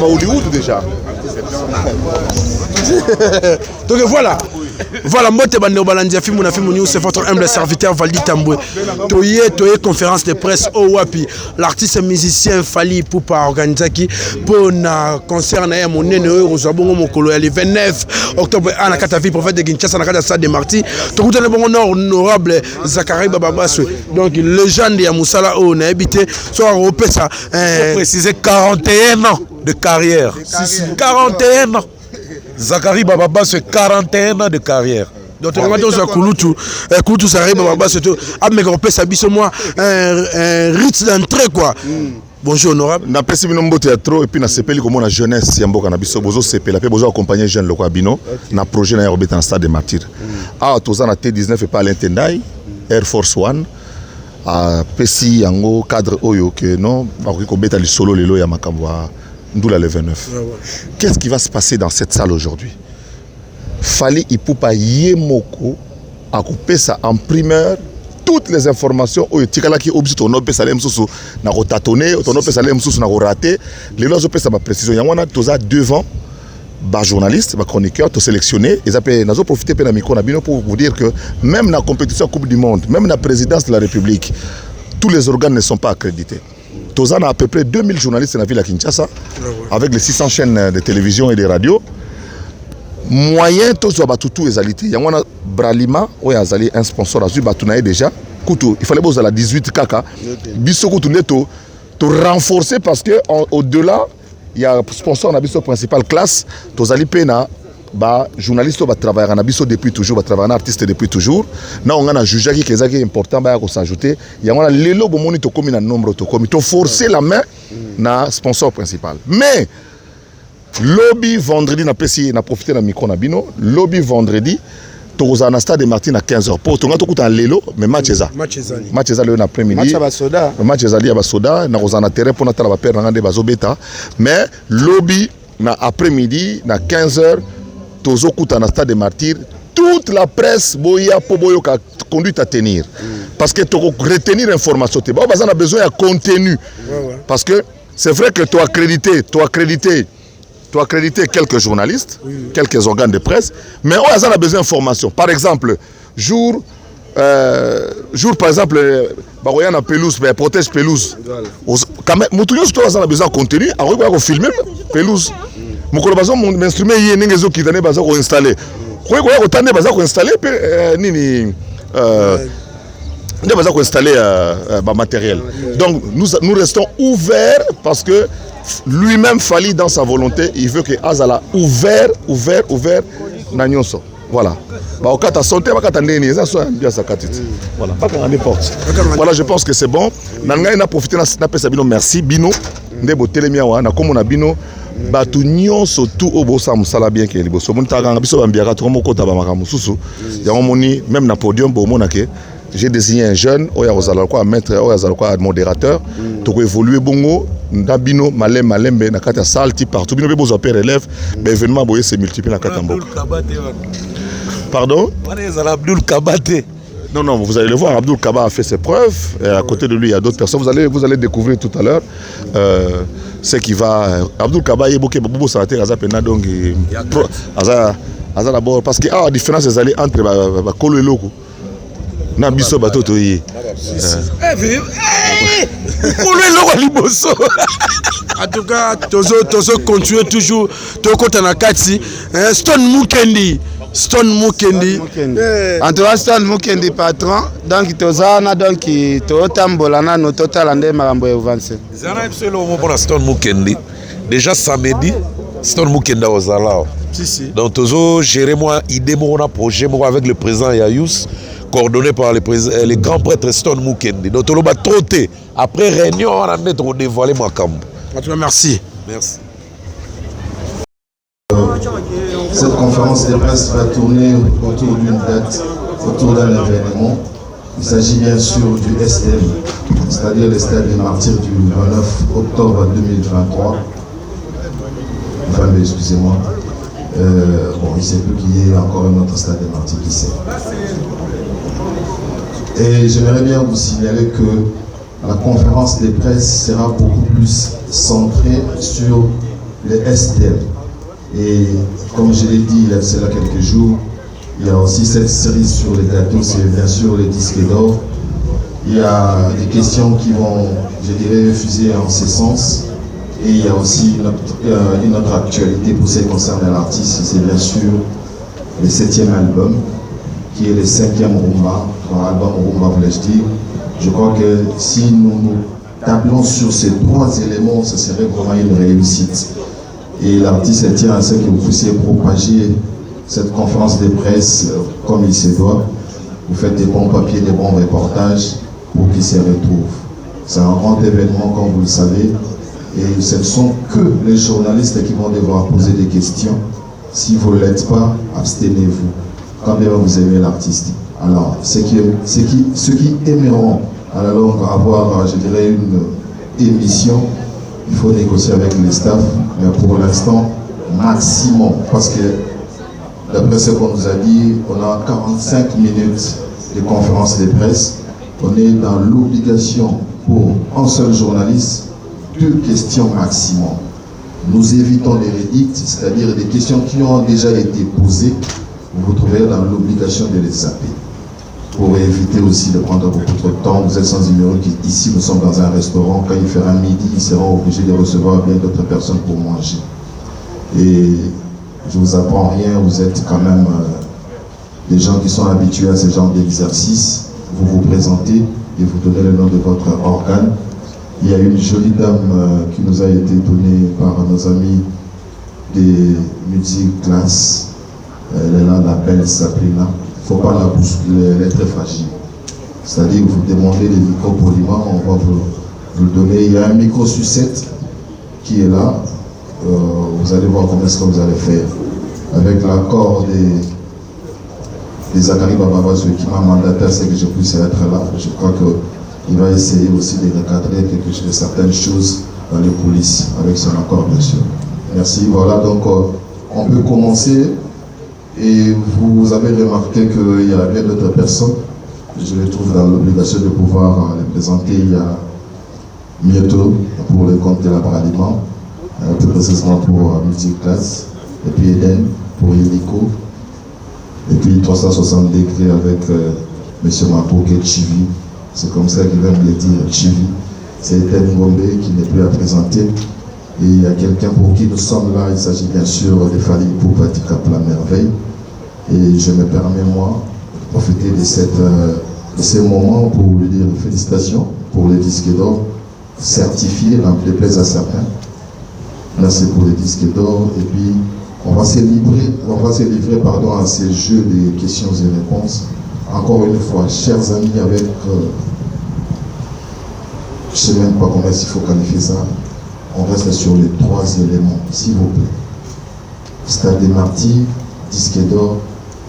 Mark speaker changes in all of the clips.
Speaker 1: à Hollywood déjà.
Speaker 2: Donc voilà. Voilà, moi, c'est votre humble serviteur Valdi Tamboué. Toye conférence de presse au Wapi. L'artiste musicien Fali Poupa organisé pour un concert na mon le 29 octobre à la Katavi prophète de Kinshasa na Kata Stade de Marty. Tout le monde honorable Zakari Bababaswe. Donc légende ya Moussala o na habité soit européen ça
Speaker 3: préciser 41 ans de carrière. 41 ans. Zakari Bababa, c'est 41 ans de carrière.
Speaker 2: Donc, on va dire que Kouloutou, ça arrive, mais on peut s'habiller sur moi un rite d'entrée, quoi. Bonjour, honorable.
Speaker 1: Na pesi bino mbote ya trop et puis na sepeli comme la jeunesse ya mboka na biso bozo sepela pe bozo accompagner jeune loko abino na projet na robeta na stade de Martyrs. Ah toza na T19 et pas l'Intendai Air Force One a pesi yango cadre oyo que non ba ko beta li solo lelo ya makambo Ndoula le 29. Qu'est-ce qui va se passer dans cette salle aujourd'hui? Fali Ipupa Yemoko a coupé ça en primeur toutes les informations au tikala qui objet ton opé salem sous na rotatonné ton opé salem sous na raté les lois opé ça ma précision yangwana toza devant ba journaliste ba chroniqueur to sélectionné et ça peut nazo profiter pe na micro na bino pour vous dire que même la compétition Coupe du monde même la présidence de la République tous les organes ne sont pas accrédités. Tozan a à peu près 2000 journalistes dans la ville à Kinshasa, avec les 600 chaînes de télévision et de radio. Moyen, tous les batoutou et zalité. Il y a un Bralima, où il y a un sponsor, déjà. Il fallait que la 18 kaka. Bissoko to renforcer parce que au-delà, il y a un sponsor dans la principale classe. Tozali pena. Bah journaliste va travailler en abisso depuis toujours, va travailler en artiste depuis toujours. Là on a jugé que c'est important bah s'ajouter. Il y a on a lelo bomoni to comme un nombre to comme to forcer la main na sponsor principal. Mais lobby vendredi na pesi na profiter na micro na bino, lobby vendredi toza na stade de Martyrs à 15h. Pour tonga to kuta lelo mais match eza. Match eza le na après-midi. Match eza li ba soda na roza na terrain pour na tala ba perdre ngande bazobeta. Mais lobby na après-midi na 15h Tozo Kouta na stade de Martyrs, toute la presse boya poboyo ka conduite à tenir. Parce que tu retenir l'information, tu as besoin de contenu. Parce que c'est vrai que tu as accrédité quelques journalistes, quelques organes de presse, mais on a besoin d'informations. Par exemple, jour par exemple, Baroyan a pelouse, protège pelouse. Quand même, on a besoin de contenu, on va filmer pelouse. Mon collaboration, mon instrument, il y a des gens qui ont installé. Vous voyez, vous avez installé matériel. Donc, nous restons ouverts parce que lui-même, Fali, dans sa volonté, il veut que Azala ouvert. Voilà. Voilà, je pense que c'est bon. On a profité de merci, Bino. Bino. Batu nyonso tout au bossa musala bien ke liboso mon taganga biso bambiaka to moko ta ba makamu susu ya moni même na podium bo monake j'ai désigné un jeune oya ozala quoi maître oya ozala quoi modérateur to ko évoluer bongo ndabino malembe na kata salle type partout bino be bozo père élève mais événement boye se multiplie na kata mboka. Pardon?
Speaker 3: Abdul Kabate.
Speaker 1: Non, vous allez le voir, Abdul Kaba a fait ses preuves, et à côté de lui il y a d'autres personnes, vous allez découvrir tout à l'heure ce qui va... Abdul Kaba est beaucoup de choses, donc d'abord, parce que la différence est entre Kolo et Loko. Nabiso bato to yi. Kolo et Loko liboso.
Speaker 2: En tout cas, Tozo continue toujours, Toko Tanakati, Stone Mukendi.
Speaker 4: En tout cas, Stone Mukendi patron, donc Tozana, donc Totambolana, no total ande marambo evance.
Speaker 3: Zana ipselo mo bona Stone Mukendi. Déjà samedi, Stone Mukendi ozala.
Speaker 2: Si.
Speaker 3: Donc Tozo gérer moi idée mon projet moi avec le président Yayous, coordonné par les grands prêtres Stone Mukendi. Donc Tolo va trotter. Après réunion, on a mettre dévoiler ma camp.
Speaker 2: En tout cas, merci.
Speaker 3: Merci.
Speaker 5: Cette conférence de presse va tourner autour d'une date, autour d'un événement. Il s'agit bien sûr du STM, c'est-à-dire le stade des Martyrs du 29 octobre 2023. Enfin, excusez-moi. Bon, il ne sait plus qu'il y ait encore un autre stade des Martyrs qui sait. Et j'aimerais bien vous signaler que la conférence de presse sera beaucoup plus centrée sur les SDM. Et comme je l'ai dit il y a cela quelques jours, il y a aussi cette série sur les gâteaux, c'est bien sûr les disques d'or. Il y a des questions qui vont, je dirais, fuser en ce sens. Et il y a aussi une autre actualité pour ce qui concerne l'artiste, c'est bien sûr le 7e album, qui est le 5e Rumba, album Rumba voulais-je dire. Je crois que si nous nous tablons sur ces 3 éléments, ce serait vraiment une réussite. Et l'artiste tient à ce que vous puissiez propager cette conférence de presse comme il se doit. Vous faites des bons papiers, des bons reportages pour qu'ils se retrouvent. C'est un grand événement, comme vous le savez. Et ce ne sont que les journalistes qui vont devoir poser des questions. Si vous ne l'êtes pas, abstenez-vous. Quand même vous aimez l'artiste. Alors, ceux qui aimeront à la longue avoir, je dirais, une émission, il faut négocier avec les staffs. Mais pour l'instant, maximum. Parce que, d'après ce qu'on nous a dit, on a 45 minutes de conférence de presse. On est dans l'obligation pour un seul journaliste 2 questions maximum. Nous évitons les rédicts, c'est-à-dire des questions qui ont déjà été posées. Vous vous trouverez dans l'obligation de les zapper. Pour éviter aussi de prendre beaucoup trop de temps, vous êtes sans ignorer qu'ici nous sommes dans un restaurant. Quand il fera midi, ils seront obligés de recevoir bien d'autres personnes pour manger. Et je ne vous apprends rien, vous êtes quand même des gens qui sont habitués à ce genre d'exercice. Vous vous présentez et vous donnez le nom de votre organe. Il y a une jolie dame qui nous a été donnée par nos amis des musiques classe. Elle est là, la belle Sabrina. Il ne faut pas la bousculer, elle est très fragile. C'est-à-dire que vous demandez les micros poliment, on va vous le donner. Il y a un micro sucette qui est là. Vous allez voir comment est-ce que vous allez faire. Avec l'accord des Zachary Bababa, celui qui m'a mandaté, c'est que je puisse être là. Je crois qu'il va essayer aussi de recadrer certaines choses dans les coulisses, avec son accord, bien sûr. Merci. Voilà, donc on peut commencer. Et vous avez remarqué qu'il y a bien d'autres personnes. Je les trouve dans l'obligation de pouvoir les présenter. Il y a Mieto pour le compte de l'Abraliment, plus précisément pour Musique Classe, et puis Eden pour Yéliko, et puis 360 degrés avec M. Mapoke Chivi. C'est comme ça qu'il vient de le dire, Chivi. C'est Eden Ngombe qui n'est plus à présenter. Et il y a quelqu'un pour qui nous sommes là. Il s'agit bien sûr de Fali Poupatika pour la merveille. Et je me permets, moi, de profiter de ces moments pour lui dire félicitations pour les disques d'or certifiés, n'en déplaise à certains. Merci pour les disques d'or. Et puis, on va se livrer à ces jeux de questions et réponses. Encore une fois, chers amis, avec, je ne sais même pas comment il faut qualifier ça, on reste sur les 3 éléments, s'il vous plaît. Stade des Martyrs, disque d'or,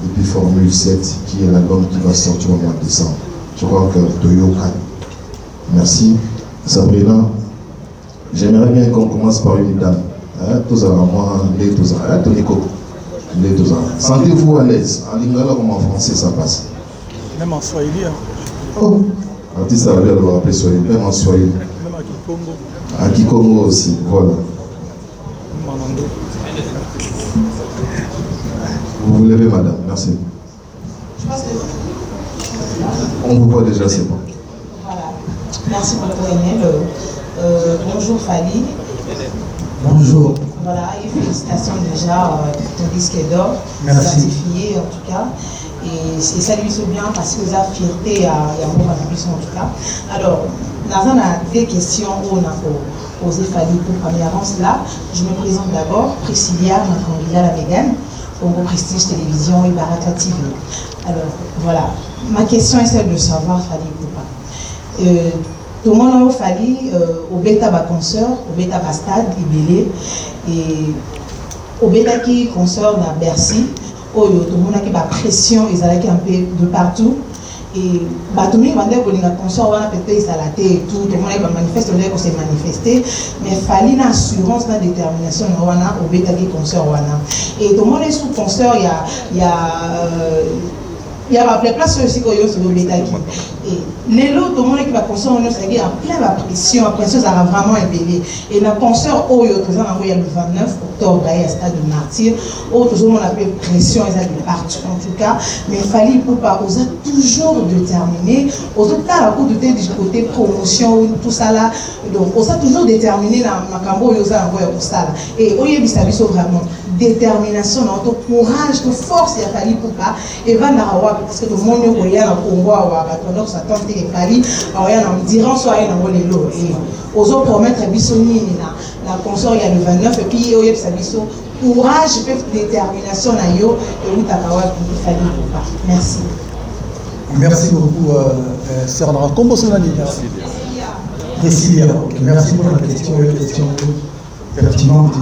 Speaker 5: et puis Formule 7, qui est l'album qui va sortir au mois de décembre. Je crois que Toyokan. Merci. Sabrina, j'aimerais bien qu'on commence par une dame. Sentez-vous à l'aise. En lingala comme en français, ça passe.
Speaker 6: Même en Swahili.
Speaker 5: Oh, artiste arabe doit appeler Swahili, même en Swahili.
Speaker 6: Même à Kikongo.
Speaker 5: À Kikongo aussi, voilà. Vous vous levez, madame, merci. On vous voit déjà, c'est bon.
Speaker 7: Voilà. Merci beaucoup, Enel. Bonjour, Fali.
Speaker 8: Bonjour.
Speaker 7: Voilà, et félicitations déjà pour ton disque d'or, certifié en tout cas. Et ça lui fait bien parce que la fierté à Yambo en tout cas. Alors, on a 2 questions où on a posé Fali pour première avance là. Je me présente d'abord, Priscilla Makangila la Mégane, Congo Prestige Télévision et Baraka TV. Alors, voilà. Ma question est celle de savoir, Fali Poupa. Tout le monde a fallu au bêta concert, au bêta stade, Ibélé, et au bêta qui concert à Bercy, où tout le monde a une pression, ils allaient un peu de partout. Et tout le monde a un concert, on a peut-être et tout, tout le monde a manifesté, on s'est manifesté, mais il fallait une assurance, une détermination au bêta qui concert. Et tout le monde est sous concert, il y a il y a la place aussi que sur le bétail. Et les lots, tout le monde qui va concert, on a plein de pression, la pression, ça va vraiment élevé. Et le concert, il y a le 29 octobre, il y a le stade de Martyr, tout le monde appelle pression, il y a partout en tout cas, mais il fallait pour pas, on a toujours déterminé, au tout cas, la cour de du côté promotion, tout ça là, donc on a toujours déterminé dans ma cambo, il y a pour ça là. Et on y a vraiment détermination, notre courage, notre force, il y a fallu pour pas, et va parce que tout le monde y a un Congo, donc ça tente de Paris, il y a un dirant, soit il y a un et aux autres promettre Bissoni, la consort il y a le 29, et puis il y a courage, détermination, et où tu as fallu pour pas. Merci.
Speaker 8: Merci beaucoup, Serdra. Comment ça va dire? Cécilia. Merci pour la question. Une question pertinente.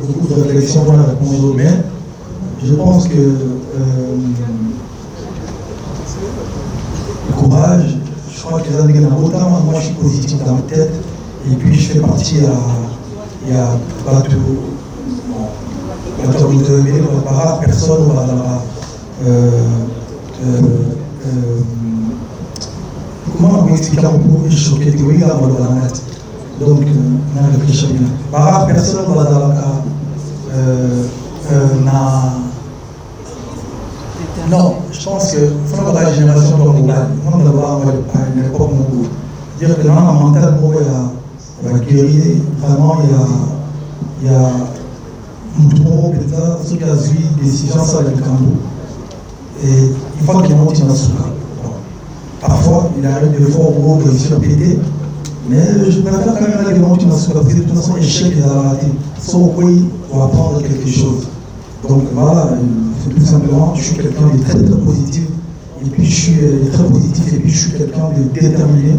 Speaker 8: Beaucoup de réflexions pour la répondre. Mais je pense que le courage, je crois que les années autant, moi je suis positif dans ma tête. Et puis je fais partie il y a Batou. Personne ne va comment on explique un peu choqué de oui, donc on a réfléchi bien. Par personne ne va dans non, je pense que faut la génération de Moulin, on doit à une époque où dire que dans la mental il y a guérir, vraiment il y a Mouton, peut-être, ceux qui ont eu des décisions sur le Cambo. Et il faut qu'il monte dans ce cas. Parfois, il arrive des fois au gros de se péter, mais je préfère quand même qu'il monte dans ce cas, parce que de toute façon, échec, il a raté. Sauf qu'il va apprendre quelque chose. Donc voilà, tout simplement, je suis quelqu'un de très très positif, et puis je suis très positif, et puis je suis quelqu'un de déterminé.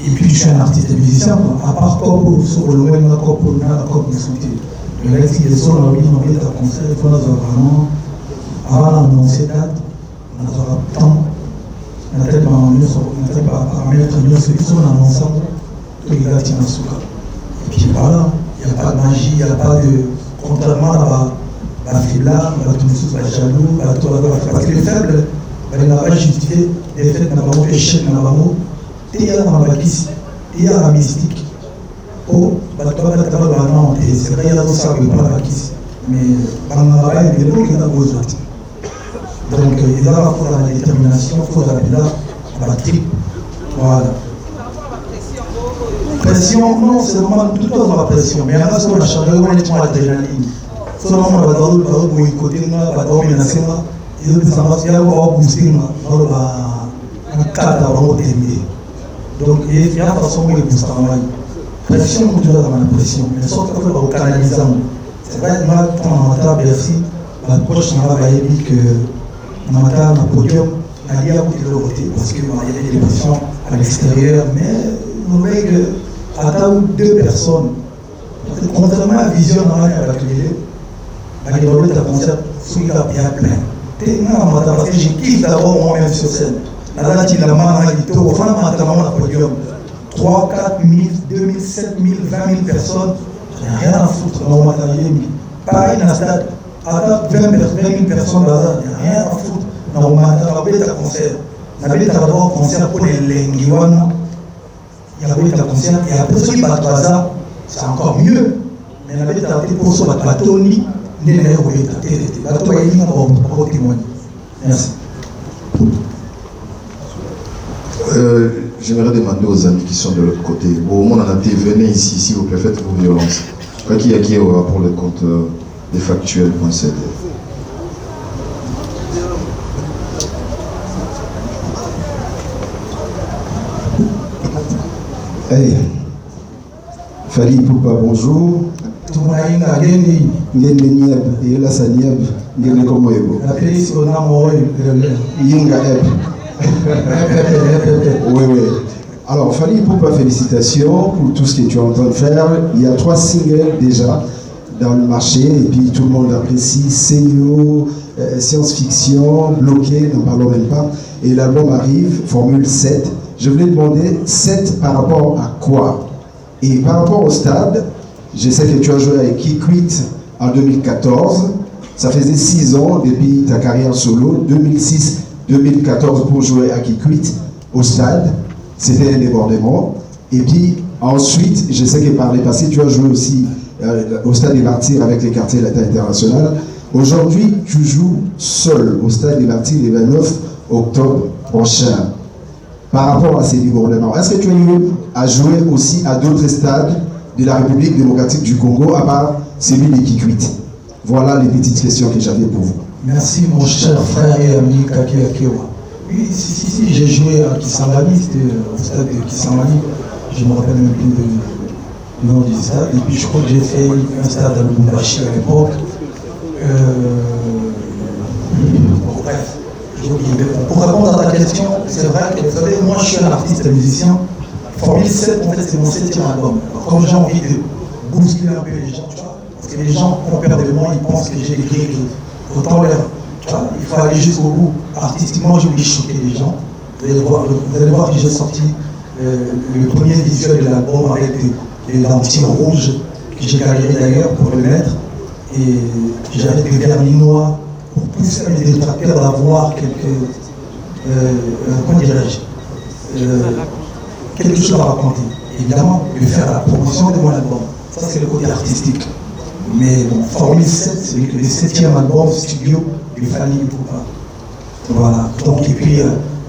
Speaker 8: Et puis je suis un artiste et musicien, à part Copo, sur le loin, Copo, Copo, le reste des sons, on a mis un concert, il faut vraiment, avant d'annoncer date, on aura temps, on a peut-être pas mettre une solution en ensemble, tout les gars tiennent à souka. Et puis voilà, il n'y a pas de magie, il n'y a pas de. Contrairement à la faiblard, à tout le monde, à jaloux, parce que les faibles, il n'a pas justifié des fêtes, n'a pas échec, n'a pas mot, il y a la mystique. Oh, c'est vrai, il y a tout ça, mais il y a beaucoup de choses. Donc, il y a la détermination, il faut la tripe. Voilà. Pression, non, c'est normal, tout le temps la pression. Mais il y a ce qu'on a changé, on est moins adrénaline. Seulement, on va dans le boycotter, on va dans le menacer, et on va booster, on va cadre, on va terminer. Donc, il y a une façon où il booste en ligne. Pression, on est dans la pression, mais sauf qu'il faut canaliser. C'est vrai que moi, quand on a Bercy, l'approche n'a pas dit que on a un podium, on a dit à côté de l'autre, parce qu'il y avait des pressions à l'extérieur, mais nous voyons qu'à deux personnes, contrairement à la vision dans la télé, il y a un concert, il y a bien plein. Parce que j'ai kiffé d'abord moi-même sur scène. Là, il y a un podium. 3, 4 000, 2 000, 7 000, 20 000 personnes, il n'y a rien à foutre dans le matériel. Pareil dans le stade, à 20 000 personnes, il n'y a rien à foutre dans le matériel. Concert. Il y avait d'abord un concert pour les Lenguiwana, il y avait un concert, et après ceux qui battent ça, c'est encore mieux. Mais il y avait un pour ceux qui battent Tony, il y a un témoigner. Merci.
Speaker 5: J'aimerais demander aux amis qui sont de l'autre côté. Au moment où on a été, venez ici, s'il vous plaît, faites-vous violence. Qui aura pour le compte des factuels.cd. Hey, Fali Poupa, bonjour. Ngende Nieb, et là ça Nieb, Ngende Komoego.
Speaker 8: La police on a moré.
Speaker 5: Yinga Eb. Oui, oui. Alors, Fali Poupa, félicitations pour tout ce que tu es en train de faire. Il y a 3 singles déjà dans le marché et puis tout le monde apprécie. CEO, science-fiction, bloqué, n'en parlons même pas. Et l'album arrive, Formule 7. Je voulais demander 7 par rapport à quoi? Et par rapport au stade, je sais que tu as joué avec Kikwit en 2014.
Speaker 9: Ça faisait 6 ans depuis ta carrière solo, 2006-2014 pour jouer à Kikwit au stade. C'était un débordement. Et puis ensuite, je sais que par les passés, tu as joué aussi au stade des Martyrs avec les quartiers latin international. Aujourd'hui, tu joues seul au stade des Martyrs le 29 octobre prochain. Par rapport à ces débordements, est-ce que tu es libre à jouer aussi à d'autres stades de la République démocratique du Congo, à part celui de Kikwit? Voilà les petites questions que j'avais pour vous.
Speaker 8: Merci mon cher frère et ami Kaki Akewa. Oui, si, j'ai joué à Kisangani, c'était au stade de Kisangani. Je ne me rappelle même plus du nom du stade. Et puis je crois que j'ai fait un stade à Lubumbashi à l'époque. Bref, j'ai oublié. Pour répondre à ta question, c'est vrai que vous savez, moi je suis un artiste et musicien. Formule 7, en fait, c'est mon 7e album. Comme j'ai envie de bousculer un peu les gens, tu vois, parce que les gens ont peur de moi, ils pensent que j'ai écrit autant l'air. Il faut aller jusqu'au bout. Artistiquement, j'ai voulu choquer les gens. Vous allez voir que j'ai sorti le premier visuel de l'album avec des lentilles rouges que j'ai galéré d'ailleurs pour le mettre. Et j'avais des vernis noirs pour pousser les détracteurs à voir comment dirais-je, quelque chose à raconter. Évidemment, de faire la promotion de mon album. Ça, c'est le côté artistique. Mais bon, Formule 7, c'est le 7e album studio de Fally Ipupa. Voilà. Donc, et puis,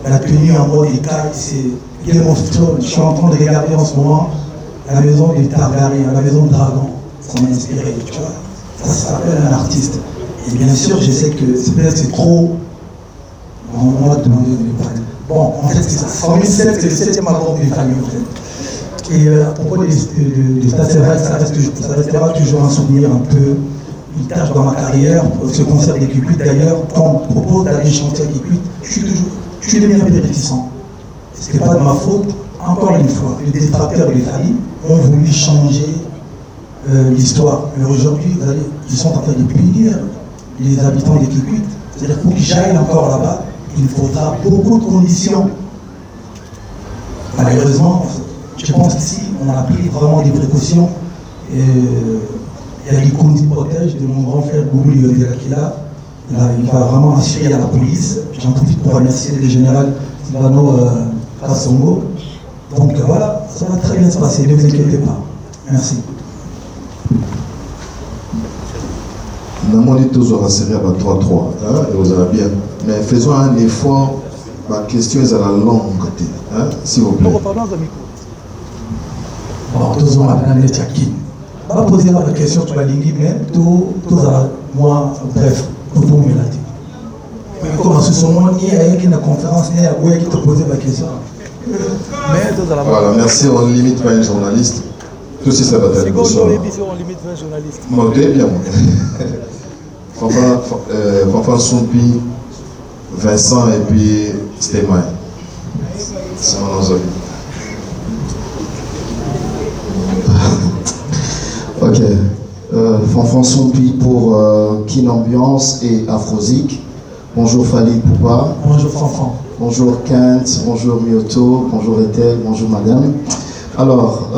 Speaker 8: la tenue en mode écaille, c'est Game of Thrones. Je suis en train de regarder en ce moment à la maison de Targaryen, à la maison de Dragon. Ça m'a inspiré, tu vois. Ça s'appelle un artiste. Et bien sûr, je sais que c'est trop. On m'a demandé de le parler. Bon, en fait, c'est ça. Formule 7, c'est le 7e album de Fally, en fait. Et à propos de ça, c'est vrai, ça restera toujours un souvenir un peu, une tâche dans ma carrière. Ce concert des Kikwit, d'ailleurs, quand on propose d'aller chanter à Kikwit, je suis devenu un peu réticent. Ce n'est pas de ma faute. Encore une fois, les détracteurs de Fally ont voulu changer l'histoire. Mais aujourd'hui, ils sont en train de punir les habitants des Kikwit. C'est-à-dire pour qu'ils j'aille encore là-bas, il faudra beaucoup de conditions. Malheureusement, je pense qu'ici, on a pris vraiment des précautions. Il y a des conduits protèges de mon grand frère Boubou Liodela qui est là. Il va vraiment assurer à la police. J'en profite pour remercier le général Silvano Kassongo. Donc voilà, ça va très bien se passer, ne vous inquiétez pas. Merci.
Speaker 5: Nous avons dit toujours la série à 3-3, et vous allez bien. Mais faisons un effort, ma question est à la longue côté, s'il vous plaît.
Speaker 8: Bon, tous on a plein de tchaki. Pas poser la question, tu vas lire, mais tous moi, bref, tout le monde me l'a dit. Mais comme ce sont moi, il y a une conférence, il y a qui te posait la question.
Speaker 5: Voilà, merci, on ne limite pas un journaliste. Tout si ça va être bonsoir.
Speaker 6: On limite 20 journalistes.
Speaker 5: Montez bien. Fanfan Soumpi, Vincent et puis Stéphane. C'est mon nom.
Speaker 9: Ok. Fanfan Soumpi pour Kin Ambiance et Afrosique. Bonjour Fally Ipupa.
Speaker 8: Bonjour Fanfan.
Speaker 9: Bonjour Kent, bonjour Myoto, bonjour Ethel, bonjour madame. Alors,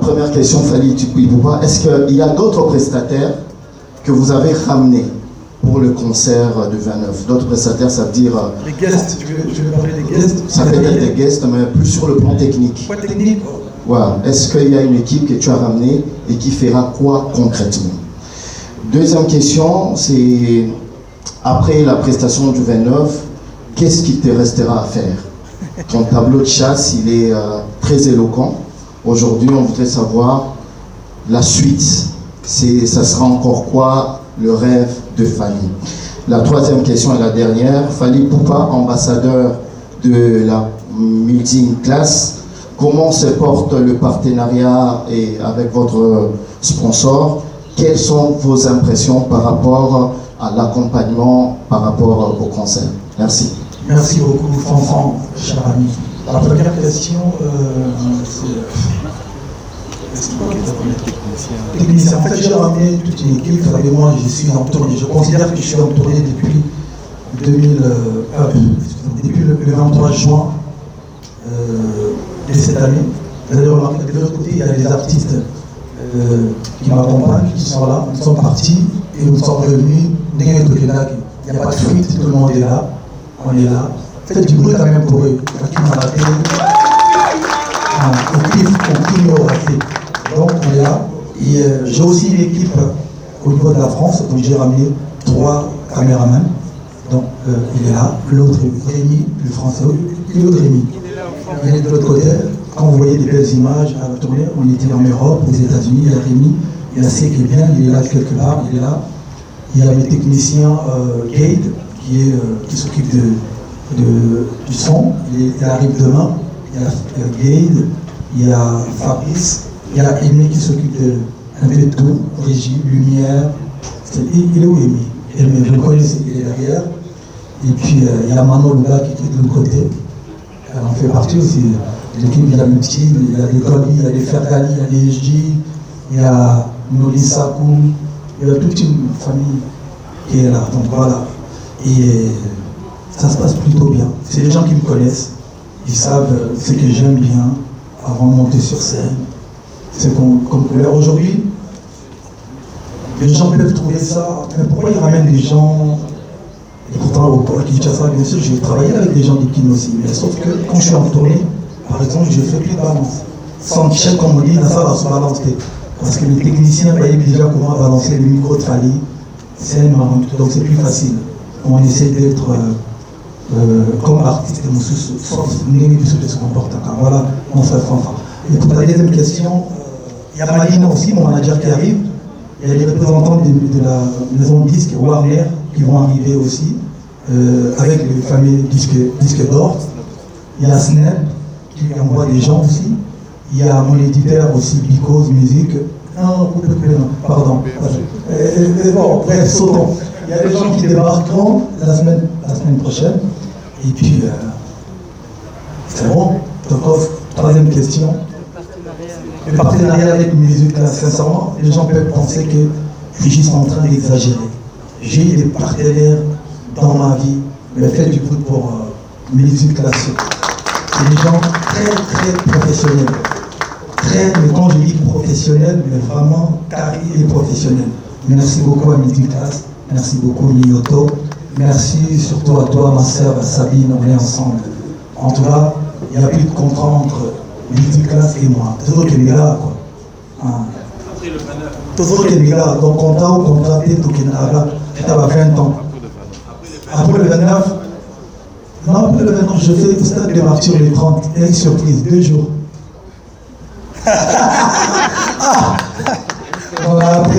Speaker 9: première question Fally Ipupa, est-ce qu'il y a d'autres prestataires que vous avez ramenés pour le concert de 29? D'autres prestataires, ça veut dire...
Speaker 8: Les guests, je vais parler des guests.
Speaker 9: Ça peut être des guests, mais plus sur le plan technique.
Speaker 8: Quoi technique?
Speaker 9: Voilà. Est-ce qu'il y a une équipe que tu as ramenée et qui fera quoi concrètement? Deuxième question, c'est après la prestation du 29, qu'est-ce qui te restera à faire? Ton tableau de chasse, il est très éloquent. Aujourd'hui, on voudrait savoir la suite. Ça sera encore quoi le rêve de Fally? La troisième question et la dernière, Fally Ipupa, ambassadeur de la multi-classe. Comment se porte le partenariat avec votre sponsor? Quelles sont vos impressions par rapport à l'accompagnement, par rapport au concert? Merci.
Speaker 8: Merci beaucoup, Fanfan, cher ami. La première question, c'est technicien. En fait, j'ai ramené toute une équipe. Vous savez, moi, je suis entouré. Je considère que je suis entouré depuis le 23 juin de cette année. Vous allez remarquer que de l'autre côté, il y a des artistes qui m'accompagnent, qui sont là. Nous sommes partis et nous sommes revenus. Il n'y a pas de fuite, tout le monde est là. On est là. Faites du bruit quand même pour eux. Donc on est là. Et j'ai aussi une équipe au niveau de la France, donc j'ai ramené 3 caméramans. Donc il est là, l'autre Rémi, le français, l'autre Rémi. Il est de l'autre côté. Quand vous voyez des belles images à tourner, on était en Europe, aux États-Unis, il y a Rémi, il y a C qui est bien, il est là quelque part, il est là. Il y a le technicien Gade qui s'occupe du son, il arrive demain. Il y a Gade, il y a Fabrice, il y a Aimé qui s'occupe un peu de tout, régie, lumière. Il est où Aimé? Aimé, je le connais, il est derrière. Et puis il y a Manon Luga qui est de l'autre côté. Elle en fait partie aussi. L'équipe, il y a Multi, il y a des Golbi, il y a des Fergali, il y a des SJ, il y a Noli Sakou, il y a toute une famille qui est là. Donc voilà. Et ça se passe plutôt bien. C'est les gens qui me connaissent. Ils savent ce que j'aime bien avant de monter sur scène. C'est comme couleur. Aujourd'hui, les gens peuvent trouver ça. Mais pourquoi ils ramènent des gens? Et pourtant, au Kinshasa, bien sûr, j'ai travaillé avec des gens du Kin aussi. Mais sauf que quand je suis en tournée, par exemple, je ne fais plus de balance. Sans chèque, comme on dit, ça va se balancer. Parce que les techniciens voyaient déjà comment balancer le micro de Fali. Donc c'est plus facile. On essaie d'être comme artiste de Moussous, de se comporter. Voilà, on fait fanfare. Et pour la deuxième question, il y a Malina aussi, mon manager qui arrive. Il y a les représentants de la maison de disques Warner qui vont arriver aussi, avec les fameux disques d'or. Il y a Snap qui envoie des gens aussi. Il y a mon éditeur aussi, Because Music. Non, pardon. Bon, bref, sautons. Il y a des gens qui débarqueront la semaine prochaine. Et puis, c'est bon. Donc, troisième question. Le partenariat avec Musique, là, sincèrement, les gens peuvent penser que je suis en train d'exagérer. J'ai eu des partenaires dans ma vie, mais faites du bruit pour Musique classique. C'est des gens très professionnels. Mais quand je dis professionnel, mais vraiment carré et professionnel. Merci beaucoup à Musique Class, merci beaucoup Mioto, merci surtout à toi, ma sœur Sabine, on est ensemble. En tout cas, il n'y a plus de contrat entre Musique Class et moi. Toujours qu'il est là, quoi. Toujours qu'il est là, donc contraté, tout qu'il est là, j'étais à 20 ans. Après le 29, non, après le 29, je fais le stade de Martyr le 30, et une surprise, 2 jours. On a appris.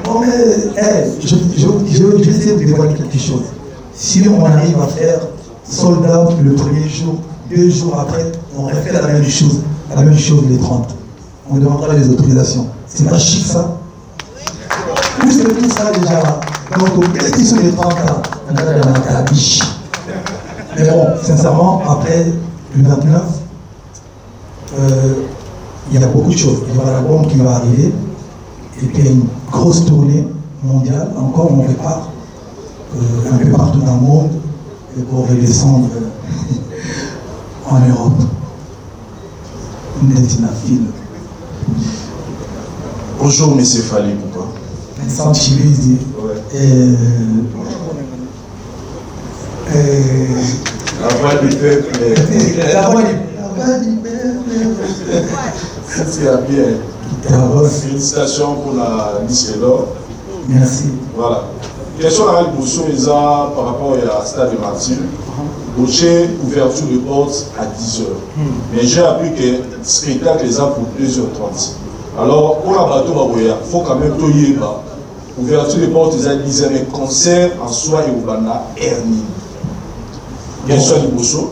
Speaker 8: Bon, mais, je vais essayer de dévoiler quelque chose. Si on arrive à faire sold out le premier jour, 2 jours après, on refait la même chose les 30. On demandera les autorisations. C'est pas chic ça? Vous savez tout ça déjà là. Donc, qu'est-ce qu'ils sont les 30 là? On a la biche. Mais bon, sincèrement, après le 29, il y a beaucoup de choses. Il y aura l'album qui va arriver, et puis il y a une grosse tournée mondiale. Encore, on prépare un peu partout dans le monde pour redescendre en Europe.
Speaker 10: Bonjour, M. Fali, pourquoi?
Speaker 8: Vincent Chilizi.
Speaker 10: La voix du peuple.
Speaker 8: La voix du
Speaker 10: c'est bien. Félicitations pour la disque d'or.
Speaker 8: Merci.
Speaker 10: Voilà. Question à la Bouchon, par rapport à Stade de Martyr. Boucher, ouverture de porte à 10h. Mais j'ai appris que le spectacle est pour 2h30. Alors, pour la bateau, il faut quand même tout y aller. Ouverture de porte à 10h, mais concert en soi et au Bana, Ernie. Question à Bouchon.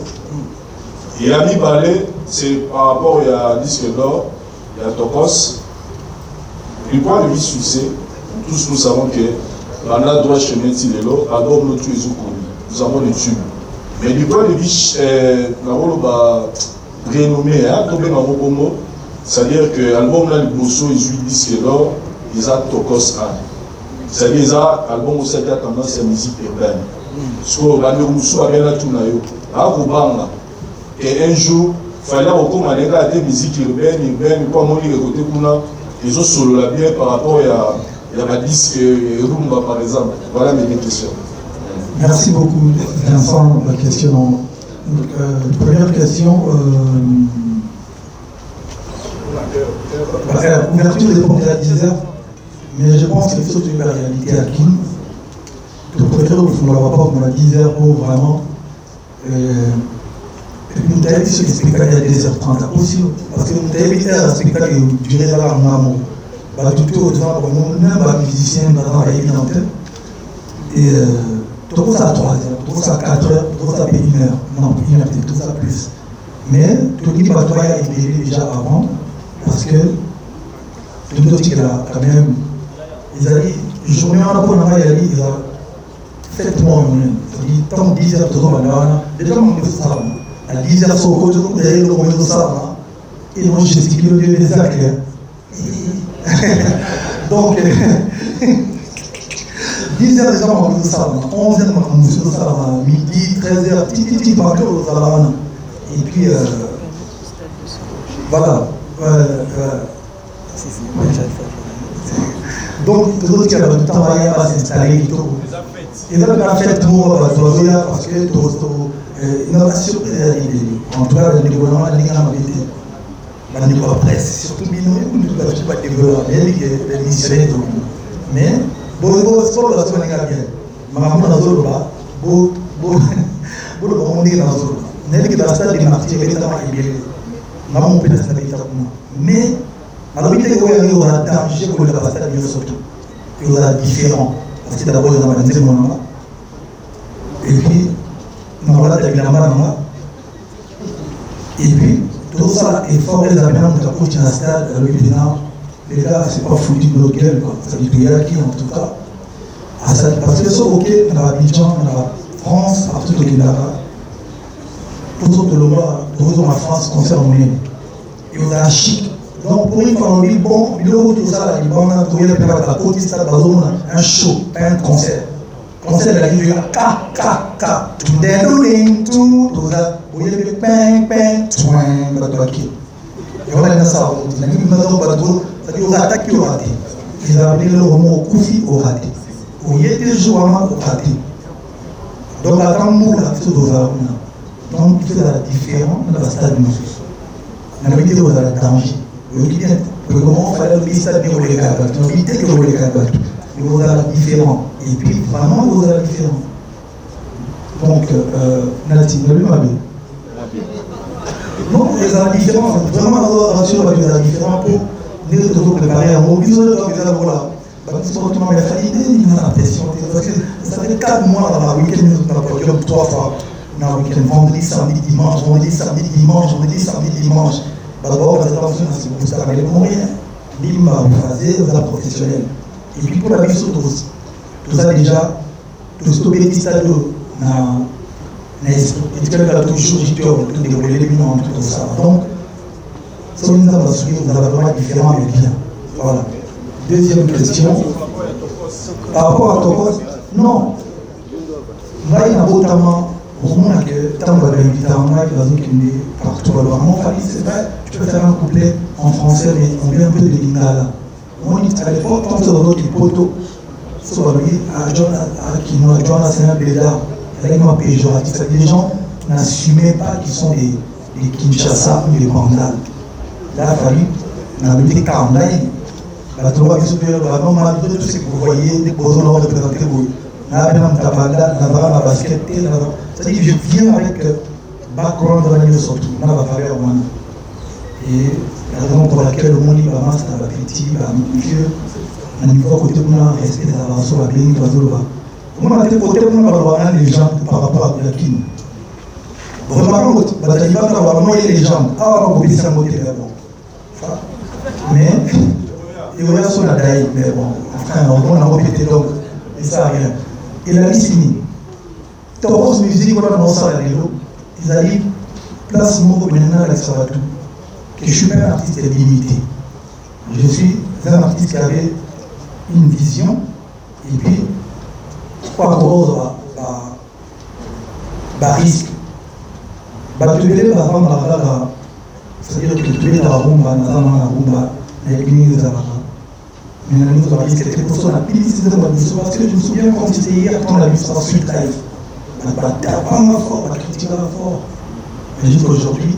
Speaker 10: Et Ami Balé, c'est par rapport à disque d'or, il y a Tokos. Du point de vue succès, tous nous savons que Bana doit chemin Tilelo, album notre nous avons des tubes. Mais du point de vue renommé, c'est-à-dire que l'album là, le Bosso, il joue disque d'or, il a Tokos 1. C'est-à-dire qu'il a l'album aussi qui a tendance à la musique urbaine. Parce que le Bosso a bien là tout. Et un jour, fallait encore manéga des musiques urbaines, comme on dit côté kuna, ils ont solo la bien par rapport à la disque rumba par exemple. Voilà mes deux questions.
Speaker 8: Merci beaucoup, Vincent, la question. Première question. Ouverture des portes à 10h, mais je pense qu'il faut une réalité à qui. Je préfère que vous ne rapport à 10h pour vraiment. Et puis nous avons vu ce spectacle à 2h30 aussi, parce que nous avons vu un spectacle qui durait là en amont. Tout autant, même les musiciens, dans la vie en tête. Et tout ça à 3h, tout ça à 4h, tout ça à 1h. Non, 1h, tout ça plus. Mais tout le monde a été déjà avant, parce que tout le monde a quand même. Ils ont dit, journée en rapport à la ils ont fait moi, tant 10h, tout le monde a déjà on fait ça. À 10h, sur le côté, vous avez le moment de ça. Et moi, j'ai expliqué le désert clair. Donc, 10h déjà, on fait ça. 11h, on fait ça. Midi, 13h, petit par jour, ça va. Et puis, voilà. Donc, tout le monde qui a travaillé à s'installer et tout. Et là, on a fait tout parce que l'innovation, en tout cas, le développement, la niveau presse, surtout Bino, on ne peut pas développer les missionnaires. Mais, bon, c'est pas la zone bien. Maman, dans la zone là, bon, on est dans la zone. N'est-ce que dans la stade des martyrs, évidemment, il est. Maman, on peut la stabilité. Mais, alors, il y aura un danger pour la stade de surtout. Il y aura différent. Parce que d'abord, il y a un témoin. Et puis, on va la et puis, tout ça est fort, les aménagements de la coach dans la stade, les gars, c'est pas foutu de notre gueule, quoi. Ça veut dire qu'il y a qui, en tout cas. Parce que c'est ok, dans la Abidjan, dans la France, partout au Canada, tous autres lois, tous en France concernent les. Et on a un chic. Donc, pour une fois, on dit, bon, tout ça, on a trouvé la côte, un show, pas un concert. Concert de la vie, K. Tout ça, vous voyez le pain, et on a dit ça, on a dit, c'est-à-dire, on a attaqué au raté. Ils ont appelé le roman au Koufi au raté. On y était joué au raté. Donc, à tant de là, tout ça, donc, il fait la différence dans la stade de Moussous. On a mis des danger. Comment fallait le stade de les gars, on a évité que vous les gars, il vous a la différence. Et puis, vraiment, il vous a la différence. Donc, Nati, ne lui m'a bien. Non, les a la différence. Vraiment, rassurez vous les a la différence pour les autres préparer en mobilise, voilà. Parce que il a fallu une pression. Parce que ça fait 4 mois dans la week-end, nous avons podium 3 fois. Dans le week-end, vendredi, samedi, dimanche, vendredi, samedi, dimanche. D'abord, vous avez combien Limba, vous faites, vous êtes professionnel. Et puis pour la vie sur tout ça déjà, tout ce petit stade, toujours tout déroulé les minons, tout ça. Donc, si nous avons suivi, vous avez vraiment différent, mais bien. Voilà. Deuxième question. Par rapport à Tokos, non. Là, il y a notamment, au moins que tant que vous avez invité à moi, il y a des qui me partout. Alors, mon famille, c'est vrai, tu peux faire un couplet en français, mais on vient un peu de l'Ingala. On dit à l'époque, tant que c'est dans notre poteau, soit lui, qui nous a joint à Saint-Bédard, il y a une péjorative. C'est-à-dire les gens n'assumaient pas qu'ils sont des Kinshasa ou des Bandal. Là, il a fallu, on a mis 40 ans. La trouva qui supérieure, vraiment, malgré tout ce que vous voyez, des besoins de représenter, vous. Là, la tabanda, la basket, c'est-à-dire je viens avec background de la nuit surtout, on va faire et la raison pour laquelle le monde est pas mal, c'est la petit, vieux, on a une fois côté pour nous rester dans la soirée, bien, il va se lever. On a été côté pour nous avoir les gens par rapport à la kin. Vraiment, il va avoir noyé les gens, on va ça côté là bon. Mais, il y a son adaï, mais bon, enfin, on a répété donc, et ça rien. Et la Missini, Tokos Musique, on a annoncé à l'élo, ils ont dit, place mon maintenant à l'extravatou, que je ne suis pas un artiste limité. Je suis un artiste qui avait une vision, et puis, pas gros, risque. Tu veux pas vendre C'est-à-dire que tu es dans la rumba, dans la rumba, il y a une des avatars. Mais nous avons dit que c'était pour ça, parce que je me souviens quand c'était hier, quand on a vu ça sur Suite Live. On a pas vraiment fort, on a critiqué fort. Mais jusqu'aujourd'hui,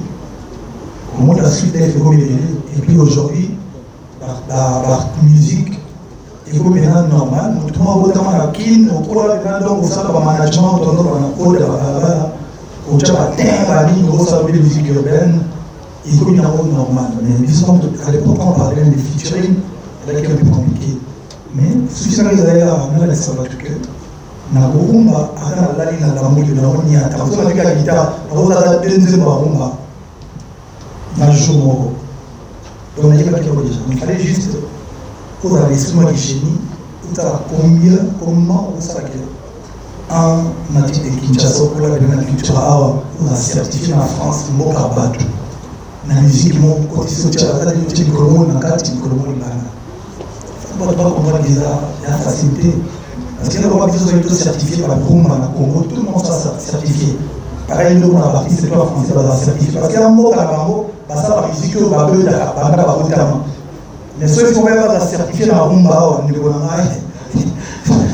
Speaker 8: comment la Suite Live est comme il est. Et puis aujourd'hui, la musique est comme maintenant normal. Tout le monde vote à Kin, au cours de donc ça, le management, on a code, on a la musique urbaine, et comme il y a un rôle normal. Mais disons à l'époque, on parlait même des featuring. C'est un peu compliqué. Mais si vous avez un salvatruc, na rumba, à la ligne de la mouille de la monia, vous avez la guitare, vous avez la deuxième rumba, dans le jour. Donc, il y a quelque chose. Il fallait juste, vous avez l'esprit du génie, vous avez combien, comment vous savez un natif de Kinshasa, pour la culture, vous avez certifié en France, le mot Kabatou. La musique, mon côté social, la musique de Colombo, la carte de Colombo, on ne peut pas comprendre qu'il y a la facilité. Parce que nous avons été certifiés par le Rumba, le Congo, tout le monde soit certifié. Pareil, nous, on a parti, c'est toi français, on va certifier. Parce qu'il y a un mot, ça va musique, on va le faire, on va le faire. Mais ceux qui sont même pas certifiés dans le Rumba, on ne peut pas.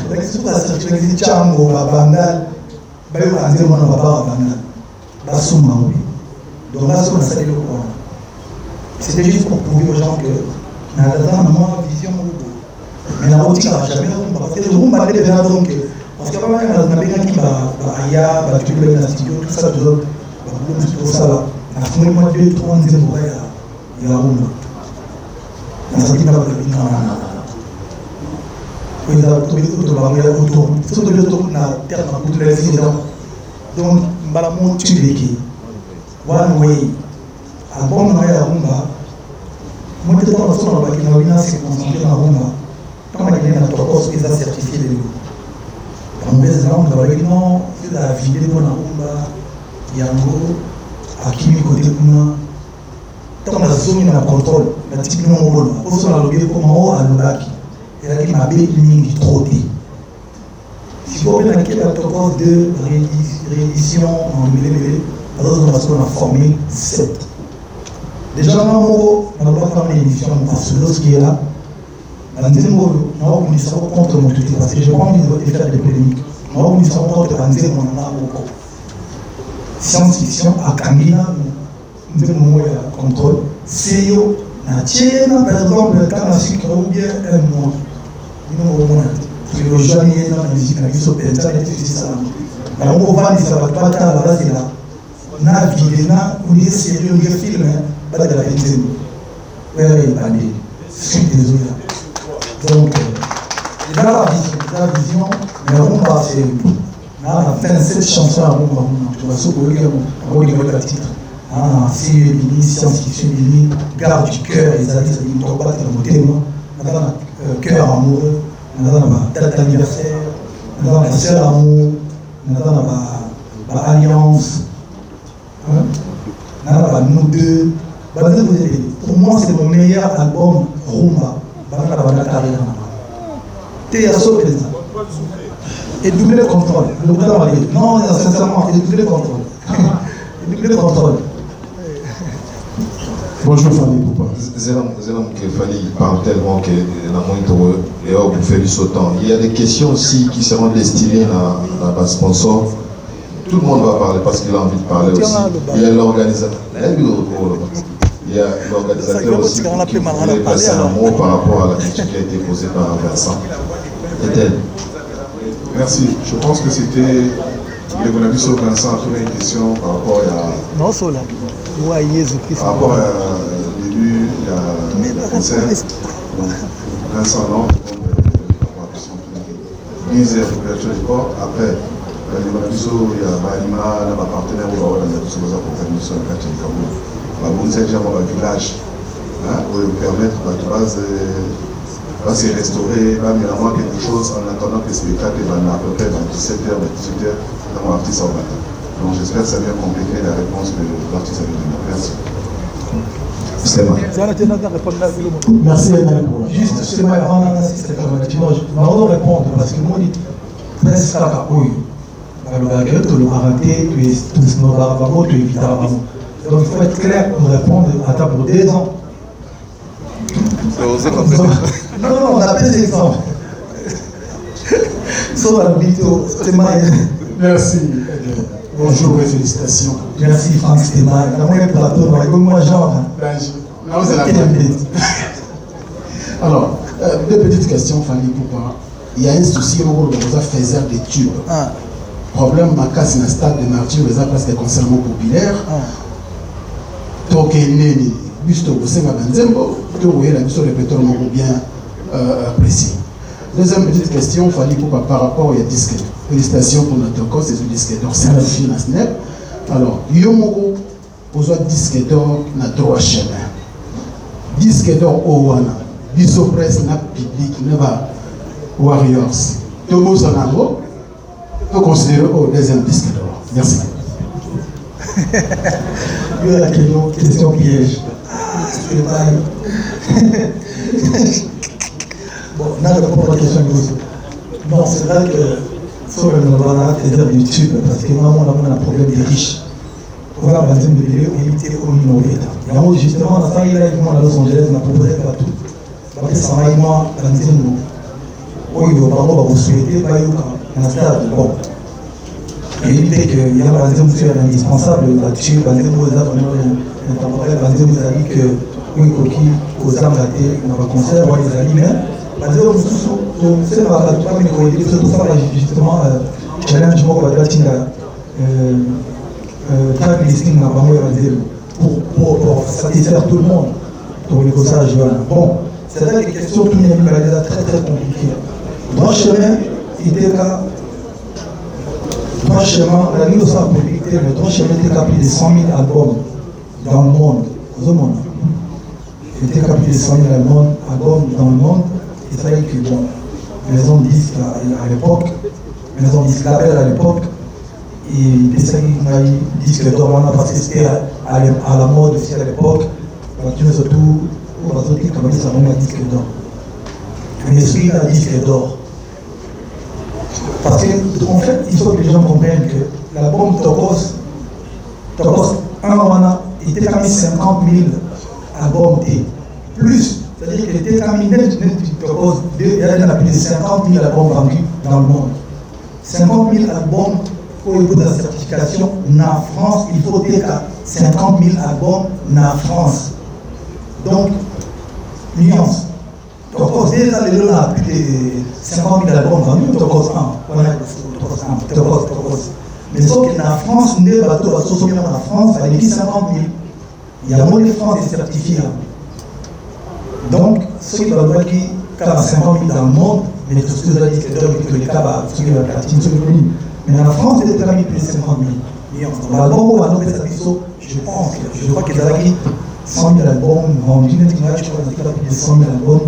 Speaker 8: Ceux qui sont certifiés, c'est Tchango, Bandal, on va dire, on va pas Bandal. La Souma, oui. Donc là, ce qu'on a salué le courant. C'était juste pour prouver aux gens que, dans la vision, mais la route, ça n'a jamais parce que le monde va aller vers donc. Parce qu'il y a pas mal de gens qui va tu peux studio, tout ça, tout ça là. La première mois, 2, 3, il y a un room. Dans sa vie, il y a il y a autour. Surtout le tour, la terre, la les filles. Donc, Balamon, tu l'es qui. One way. À bon moment, il y a un room. Moi, je suis dans la zone où c'est concentré dans la rumba. Quand on est dans notre course, ils ont certifié les loups. On met les gens, on va dire non, il y a la vidéo dans la rumba, Yango, Akimi côté Kuna. Quand on a zone dans le contrôle, la type de mon rôle, on s'en a lobby comme en haut à l'Olaki. Et là, il m'a bien mis trotté. Si vous avez la course de réédition en mêlée, on a formé 7. Déjà, on n'a pas fait l'émission parce que lorsqu'il est là, la deuxième fois, on est contre mon tuteur parce que je n'ai pas envie de faire des polémiques. On est contre la deuxième fois, on a beaucoup. Science-fiction, à Kangina, nous avons un contrôle. C'est yo, la tienne, par exemple, quand on a su qu'il y a bien un mois, nous avons parce que le jeune est dans la musique, la musique au ça, c'est ça. Alors, on va dire ça va pas là, là, c'est là. On a vidé, on est sérieux, on est film, pas de la peine. Oui, je suis désolé. Donc, il a la vision, mais la rumba, c'est. On a fait 7 chansons à rumba. Tu vas soutenir le titre. C'est une science-fiction, garde du cœur, les amis, ça dit, on ne doit pas être un thème. On a un cœur amoureux, on a une date d'anniversaire, on a un seul amour, on a une alliance, on a nous deux. Pour moi, c'est mon meilleur album rumba. Et double contrôle. Non, sincèrement, et double contrôle. Et double contrôle.
Speaker 5: Bonjour Fanny Poupa. Zélam Kefali parle tellement que la moindre et vous fait du sautant. Il y a des questions aussi qui seront destinées à la sponsor. Tout le monde va parler parce qu'il a envie de parler aussi. Il y a l'organisateur. Il y a l'organisateur aussi qui voulait passer un mot par rapport à la question qui a été posée par Vincent. Était.
Speaker 10: Merci. Je pense que c'était le bon ami sur Vincent a trouvé une question par rapport à. Non, c'est là. Par rapport au début, il y a un concert. Vincent Long, mise à l'ouverture du port. Après, il y a Balima, un partenaire où on a tous les accompagnés sur le quartier de Kaboul. Baboun, c'est déjà un village pour permettre de se restaurer, mais vraiment quelque chose en attendant que le spectacle va à peu près 17h, 18h, dans l'artiste en matin. Donc j'espère que ça vient compléter la réponse que l'artiste avait donnée. Merci.
Speaker 8: Merci juste ce matin, on va répondre parce que moi, presque à la le baguette, le raté, tu es tous nos barbamos, tu es évidemment. Donc il faut être clair pour répondre à ta pour 2 ans. Non, on appelle des exemples. Sauf à l'habito, c'est mal.
Speaker 6: Merci. Bonjour et félicitations.
Speaker 8: Merci Franck Stéman. Dans mon plateau, moi genre.
Speaker 6: Alors, 2 petites questions, Fanny Poupa. Il y a un souci où on a fait des tubes. Problème, ma casse dans le stade de Martyr, les place des concerts populaires. Donc, il y a buste au sein de Banzembo, que vous voyez la mission répéteur bien précis. Deuxième petite question, Fanny Poupa, par rapport au disque. Félicitations pour notre cause, c'est un disque d'or certifié dans SNEP. Alors, Yomoko, vous avez disque d'or dans droit chemin. Disque d'or au Wana, biso presse na public, ne va Warriors. Togo Sanango, peut considérer au 2e disque d'or. Merci.
Speaker 8: Il y a la question piège. Bon, on a répondu à la question. Non, c'est vrai que sur le Nobara, c'est-à-dire YouTube, parce que normalement, on a un problème des riches. On a un de vidéos éviter au niveau d'État. Il y a justement, dans ça, il y a à Los Angeles, on a proposé pas tout. Parce que ça m'a aidé moi, dans le temps, où il va parler, vous souhaitez, pas y a stade. Bon. Et éviter qu'il y a un monsieur indispensable là-dessus, un monsieur vous a dit que oui, coquille, aux âmes gâtées, on va concert, on va les amis, mais c'est justement challenge track listing pour satisfaire tout le monde pour les causages. Bon, c'est vrai que les questions tout n'est pas très très compliquées. Droit chemin, était là. Droit chemin, la ligne de sa publicité, le droit chemin était capé de 100 000 albums dans le monde. Il était capé de 100 000 albums dans le monde. Et ça y est que bon, maison de disques à l'époque, maison de disques label à l'époque, et ça y est, disque d'or parce que c'était à la mode aussi à l'époque. Tu veux surtout, on va dire comme ça, on a disque d'or. Mais celui-là, disque d'or. Parce qu'en fait, il faut que les gens comprennent que l'album Tokos 1 wana, il était quand même 50 000 albums et plus. C'est-à-dire qu'il était quand même il y a plus de 50 000 albums vendus dans le monde. 50 000 albums pour la certification en France, il faut dire 50 000 albums en France. Donc, nuance. Tokos, déjà, les gens ont plus de 50 000 albums vendus, Tokos 1. Tokos. Mais sauf qu'en France, on est bateau à Sosomian en France, il y a 50 000. Il y a moins de France qui est certifié. Donc, ceux qui veulent qui ont 50 000 dans le monde, mais tout ce que vous avez dit, c'est que les cas, ceux qui veulent platine, ceux qui veulent. Mais en France, il y a déjà plus de 50 000. L'album où on a fait je crois qu'il y a 100 000 albums vendus, je crois qu'il y a plus de 100 000 albums.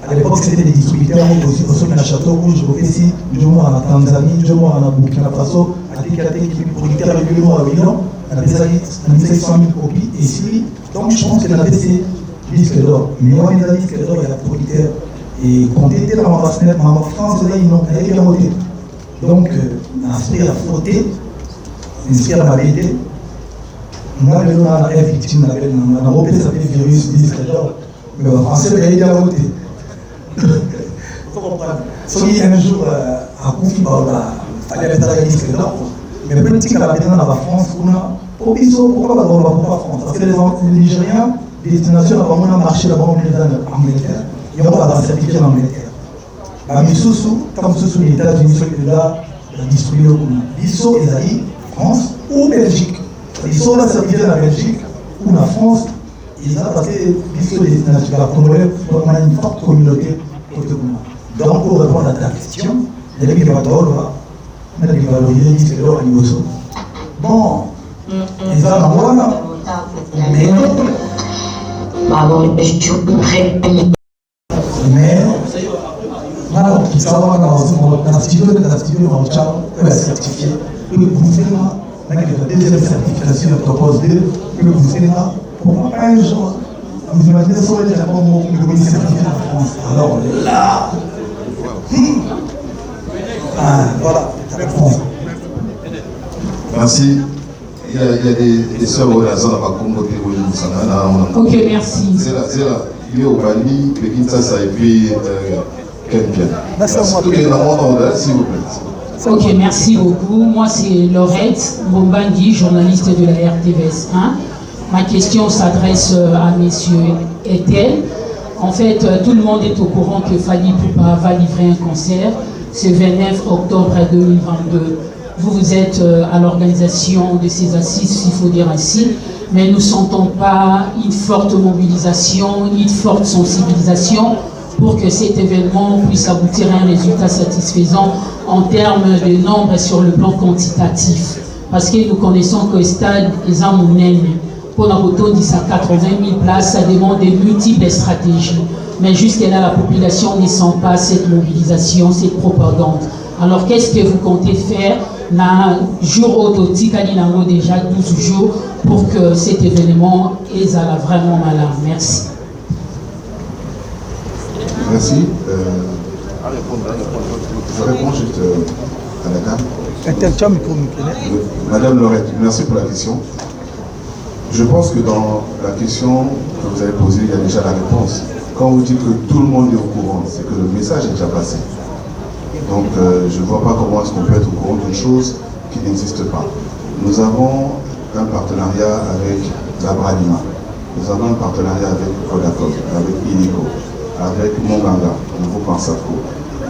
Speaker 8: À l'époque, c'était des distributeurs aussi, au sommet de Château Rouge, au Fessi, je moi en Tanzanie, je moi en Burkina Faso, à TKT, qui est producteur régulièrement à Lyon, on a fait 100 000 copies, et ici, donc je pense qu'on a fait ces disques d'or. Mais on a des disques d'or, il y a le producteur. Et quand on était dans ma SNEP, en France, là, ils avaient bien voté. Donc, on a fait à frotter, on a vérité. Moi, on a un victime, on a repris ça fait virus, disque d'or. Mais en français, il y a bien voté. Il faut comprendre. Si un jour, à Koufi, il fallait mettre un disque d'or. Mais politique à la maison dans la France, on a. Pourquoi on ne va pas en France? Parce que les Nigériens, les destinations, on a marché là-bas en Angleterre. Il y a un certificat en Angleterre. À Missoussou, comme sous les États-Unis, ceux là, la distribué au Bissau, Isaïe, France ou Belgique. Ils sont là certifiés en Belgique ou en France. Ils ont passé Bissau des destinations. On a une forte communauté. Donc, pour répondre à ta question, il y a des valeurs, on a des valoriser disques d'or à Nimoso. Bon, ils ont un voilà. Mais. Mais. Alors, il faut savoir dans le studio, on va certifier. Vous faites là, avec la deuxième certification, Tokos 2, que vous faites là, pour un jour. Vous imaginez ça, il y a pas de communauté certifiée en France. Alors là, voilà, la réponse.
Speaker 5: Merci. il y a des sœurs au Lazare à Congo.
Speaker 11: Ok, merci.
Speaker 5: C'est là. Il est au Bali, Kinshasa et puis Kempien. S'il vous plaît.
Speaker 11: Ok, merci beaucoup. Moi, c'est Laurette Bombangui, journaliste de la RTVS 1. Ma question s'adresse à messieurs Etel. En fait, tout le monde est au courant que Fally Ipupa va livrer un concert ce 29 octobre 2022. Vous êtes à l'organisation de ces assises, s'il faut dire ainsi, mais nous ne sentons pas une forte mobilisation, une forte sensibilisation pour que cet événement puisse aboutir à un résultat satisfaisant en termes de nombre et sur le plan quantitatif. Parce que nous connaissons que le stade est un monnaie. Pour la rotonde, il y a 80 000 places, ça demande de multiples stratégies. Mais jusqu'à là, la population ne sent pas cette mobilisation, cette propagande. Alors, qu'est-ce que vous comptez faire dans le jour autotique, déjà 12 jours, pour que cet événement est vraiment malin? Merci.
Speaker 5: Merci. Je réponds juste à la dame. Madame Laurette, merci pour la question. Je pense que dans la question que vous avez posée, il y a déjà la réponse. Quand vous dites que tout le monde est au courant, c'est que le message est déjà passé. Donc je ne vois pas comment est-ce qu'on peut être au courant d'une chose qui n'existe pas. Nous avons un partenariat avec la Bralima. Nous avons un partenariat avec Vodafone, avec Inico, avec Monganga, Nouveau Pansafo.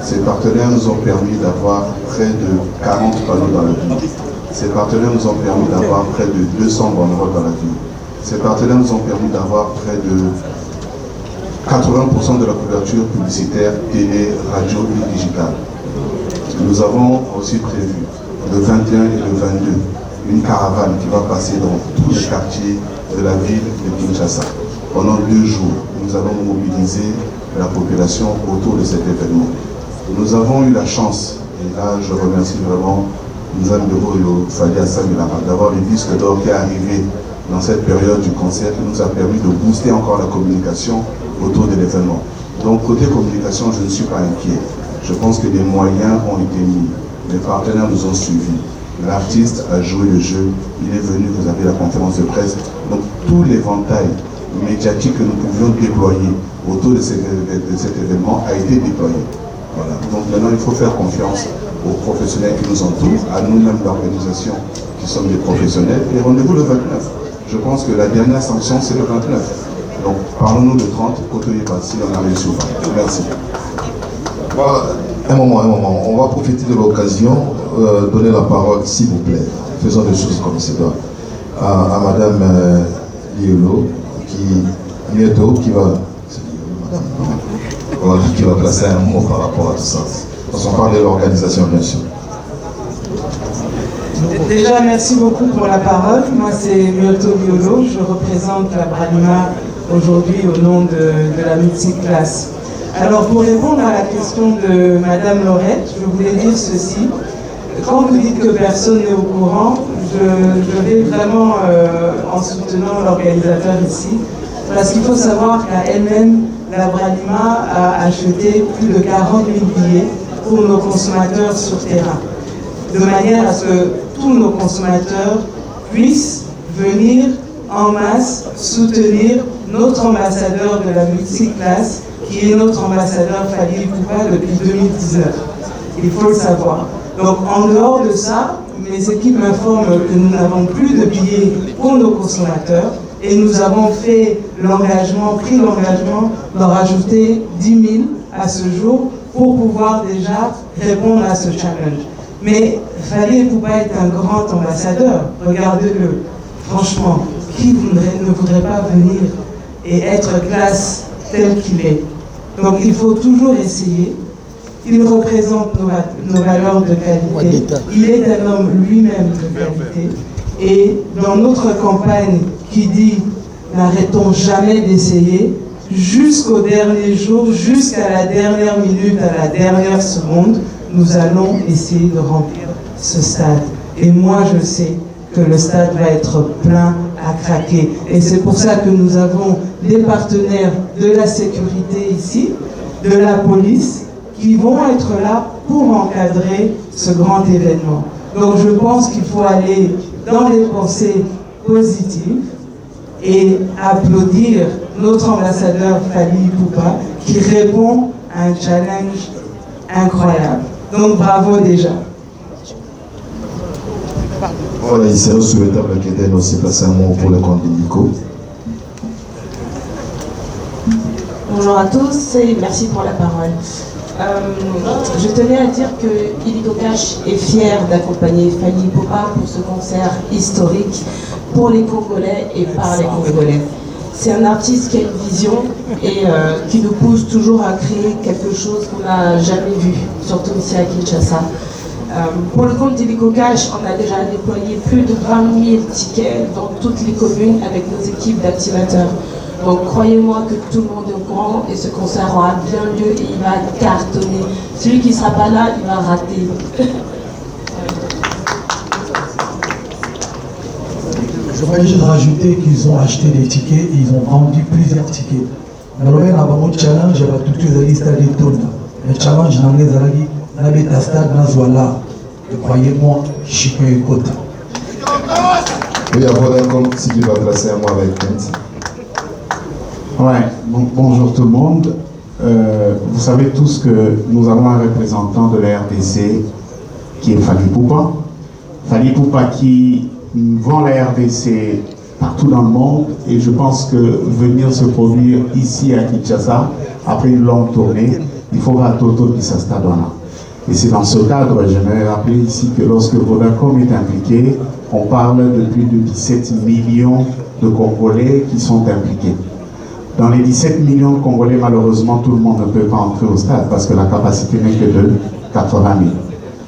Speaker 5: Ces partenaires nous ont permis d'avoir près de 40 panneaux dans la ville. Ces partenaires nous ont permis d'avoir près de 200 banderoles dans la ville. Ces partenaires nous ont permis d'avoir près de 80% de la couverture publicitaire, télé, radio et digitale. Nous avons aussi prévu le 21 et le 22 une caravane qui va passer dans tous les quartiers de la ville de Kinshasa. Pendant 2 jours, nous allons mobiliser la population autour de cet événement. Nous avons eu la chance, et là je remercie vraiment Nzambero et Fally Assamilama d'avoir le disque d'or qui est arrivé dans cette période du concert qui nous a permis de booster encore la communication autour de l'événement. Donc côté communication, je ne suis pas inquiet. Je pense que les moyens ont été mis. Les partenaires nous ont suivis. L'artiste a joué le jeu. Il est venu, vous avez la conférence de presse. Donc tout l'éventail médiatique que nous pouvions déployer autour de cet événement a été déployé. Voilà. Donc maintenant, il faut faire confiance aux professionnels qui nous entourent, à nous-mêmes d'organisation qui sommes des professionnels. Et rendez-vous le 29. Je pense que la dernière sanction, c'est le 29. Donc parlons-nous de 30, côtoyez pas si on a réussi ou pas. Merci.
Speaker 9: Un moment. On va profiter de l'occasion, donner la parole, s'il vous plaît. Faisons des choses comme c'est doit. À Madame Liolo, qui va placer un mot par rapport à tout ça. On parle de l'organisation, bien sûr.
Speaker 12: Déjà, merci beaucoup pour la parole. Moi, c'est Myoto Liolo. Je représente la Bralima aujourd'hui au nom de la multiclasse. Alors, pour répondre à la question de Madame Laurette, je voulais dire ceci. Quand vous dites que personne n'est au courant, je vais vraiment en soutenant l'organisateur ici, parce qu'il faut savoir qu'à elle-même, la Bralima a acheté plus de 40 000 billets pour nos consommateurs sur terrain, de manière à ce que tous nos consommateurs puissent venir en masse soutenir notre ambassadeur de la multiclasse, qui est notre ambassadeur Fally Ipupa depuis 2019. Il faut le savoir. Donc en dehors de ça, mes équipes m'informent que nous n'avons plus de billets pour nos consommateurs et nous avons pris l'engagement d'en rajouter 10 000 à ce jour pour pouvoir déjà répondre à ce challenge. Mais Fally Ipupa est un grand ambassadeur, regardez-le. Franchement, qui ne voudrait pas venir et être classe tel qu'il est? Donc il faut toujours essayer. Il représente nos valeurs de qualité. Il est un homme lui-même de qualité. Et dans notre campagne qui dit « N'arrêtons jamais d'essayer », jusqu'au dernier jour, jusqu'à la dernière minute, à la dernière seconde, nous allons essayer de remplir ce stade. Et moi, je sais que le stade va être plein à craquer. Et c'est pour ça que nous avons des partenaires de la sécurité ici, de la police, qui vont être là pour encadrer ce grand événement. Donc je pense qu'il faut aller dans les pensées positives et applaudir notre ambassadeur Fally Ipupa qui répond à un challenge incroyable. Donc bravo déjà.
Speaker 5: Voilà, il serait souhaitable qu'Eden aussi place un mot pour le compte d'Indico.
Speaker 13: Bonjour à tous et merci pour la parole. Je tenais à dire que Illico Cash est fier d'accompagner Fally Ipupa pour ce concert historique pour les Congolais et par les Congolais. C'est un artiste qui a une vision et qui nous pousse toujours à créer quelque chose qu'on n'a jamais vu, surtout ici à Kinshasa. Pour le compte d'Illico Cash, on a déjà déployé plus de 20 000 tickets dans toutes les communes avec nos équipes d'activateurs. Donc croyez-moi que tout le monde est au courant et ce concert aura bien lieu et il va cartonner. Celui qui ne sera pas là, il va rater.
Speaker 8: Je voudrais juste rajouter qu'ils ont acheté des tickets et ils ont vendu plusieurs tickets. Dans le challenge, il y a tout le stade de tourne. Le challenge, dans le stade, croyez-moi, je suis pas écoute.
Speaker 5: Oui, à Vodacom, si tu vas placer un mot avec Kent.
Speaker 6: Ouais, donc bonjour tout le monde. Vous savez tous que nous avons un représentant de la RDC qui est Fally Ipupa. Fally Ipupa qui vend la RDC partout dans le monde et je pense que venir se produire ici à Kinshasa, après une longue tournée, il faudra Toto qui s'instadona. Et c'est dans ce cadre, j'aimerais rappeler ici que lorsque Vodacom est impliqué, on parle de plus de 17 millions de Congolais qui sont impliqués. Dans les 17 millions de Congolais, malheureusement, tout le monde ne peut pas entrer au stade parce que la capacité n'est que de 80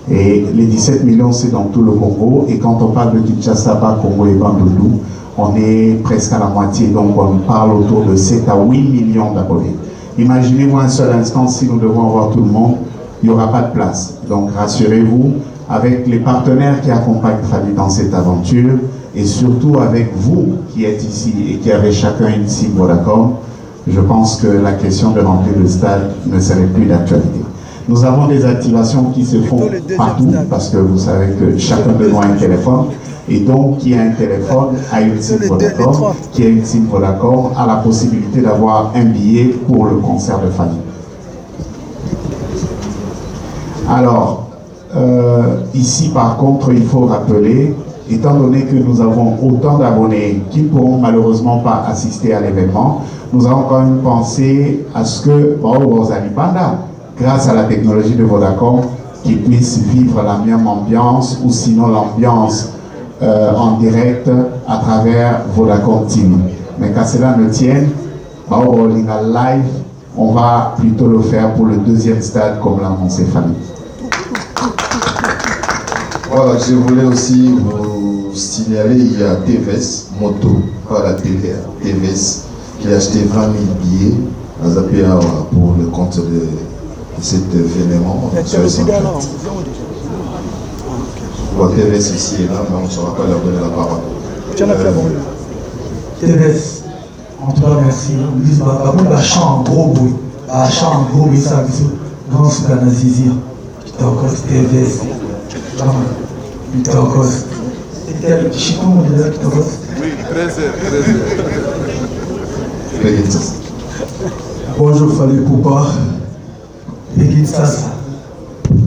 Speaker 6: 000. Et les 17 millions, c'est dans tout le Congo. Et quand on parle de Kinshasa, Congo et Bandundu, on est presque à la moitié. Donc on parle autour de 7 à 8 millions d'abonnés. Imaginez-vous un seul instant, si nous devons avoir tout le monde, il n'y aura pas de place. Donc rassurez-vous, avec les partenaires qui accompagnent Fally dans cette aventure, et surtout avec vous qui êtes ici et qui avez chacun une cible Vodacom, je pense que la question de remplir le stade ne serait plus d'actualité. Nous avons des activations qui se font partout parce que vous savez que chacun de nous a un téléphone et donc qui a un téléphone a une cible Vodacom, qui a une cible Vodacom a la possibilité d'avoir un billet pour le concert de Fally. Alors, ici par contre, il faut rappeler, étant donné que nous avons autant d'abonnés qui ne pourront malheureusement pas assister à l'événement, nous avons quand même pensé à ce que grâce à la technologie de Vodacom, qu'ils puissent vivre la même ambiance ou sinon l'ambiance en direct à travers Vodacom TV. Mais qu'à cela ne tienne, live, on va plutôt le faire pour le deuxième stade comme l'a annoncé Fally.
Speaker 5: Voilà, je voulais aussi vous signaler, il y a TVS Moto, pas la télé, TVS, qui a acheté 20 000 billets à Zapia pour le compte de cet événement. Bon, TVS ici et là, mais on ne saura pas leur donner la parole.
Speaker 8: TVS, en tout cas, merci. Ils chant en gros bruit. Chant en gros bruit, ça, grand soudan à Zizir. TVS. Pitagos. Bonjour Fally Ipupa. Peggy Sasa.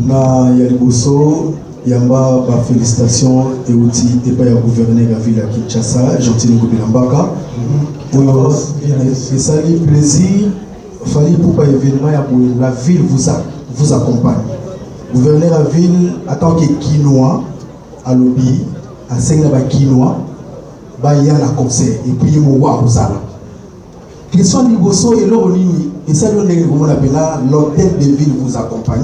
Speaker 8: Na Yaliboso, Yamba, félicitations et outils et pas à gouverner la ville à Kinshasa, gentil Ngobilambaka. Et ça fait plaisir. Fally Ipupa événement, la ville vous accompagne. Gouverner la ville en tant que Quinois, à lobby, à Sengaba Quinois, il y a un concert et puis il y a un concert. Question de Bosso et l'Orolini, et ça, l'hôtel de ville vous accompagne.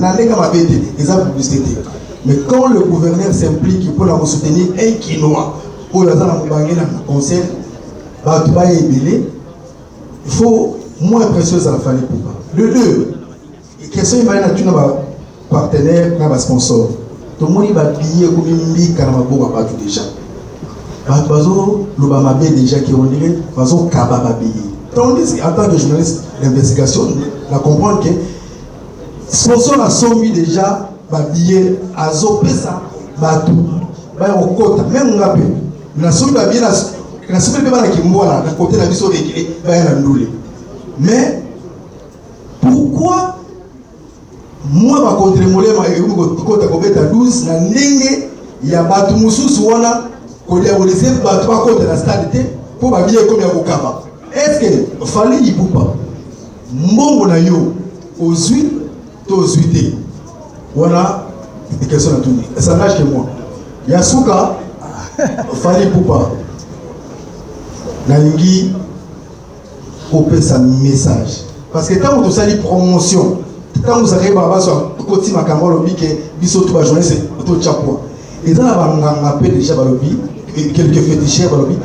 Speaker 8: Mais quand le gouverneur s'implique pour la soutenir un Quinois, pour la concert, il faut moins précieux à la Fally Ipupa. Le deux, question de partenaire, un sponsor. Tout le monde va payer comme une bille car on va tout déjà. Bazo, l'Obama déjà qui ont dit, Bazo Kababa payer. Tandis en tant que journaliste d'investigation, on comprend que sponsor a soumis déjà, va payer à Zopesa, Batou.
Speaker 6: baya kokota même ngape na sobi ba bien na sobi pe bana kimbola na côté na biso réglé baya na ndule. Mais pourquoi moi ba contre-molé ma kota kobeta 12 na ndenge ya batu mususu wana ko diaboliser batu ba kota na stade te pour ba bien comme ya kokaba. Est-ce que Fally Ipupa mbongo na yo ozui to ozuité voilà des questions à tout dire. Ça n'âge que moi. Yasuka Fally Ipupa nalingi opé sa message parce que tant que tu sali promotion tant que vous avez baba so koti makambo lobi ke biso tout ba journée c'est to chapeau et dans la banganga pe déjà balobi quelques féticheurs balobi